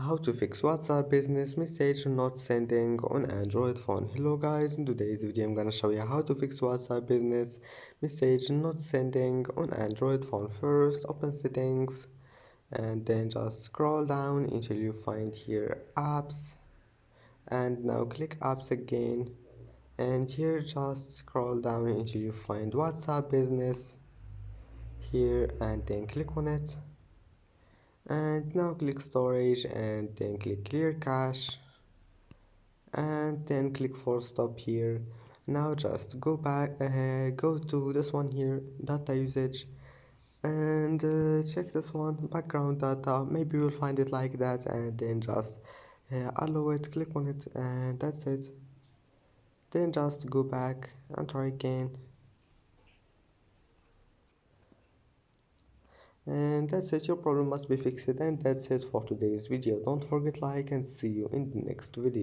how to fix WhatsApp business message not sending on Android phone. Hello guys, in today's video I'm gonna show you how to fix WhatsApp business message not sending on Android phone. First open settings and then just scroll down until you find here apps, and now click apps again, and here just scroll down until you find WhatsApp business here, and then click on it, and now click storage and then click clear cache, and then click force stop here. Now just go back, go to this one here, data usage, and check this one, background data. Maybe you'll find it like that, and then just allow it, click on it, and that's it. Then just go back and try again, and that's it. Your problem must be fixed, and that's it for today's video. Don't forget like and see you in the next video.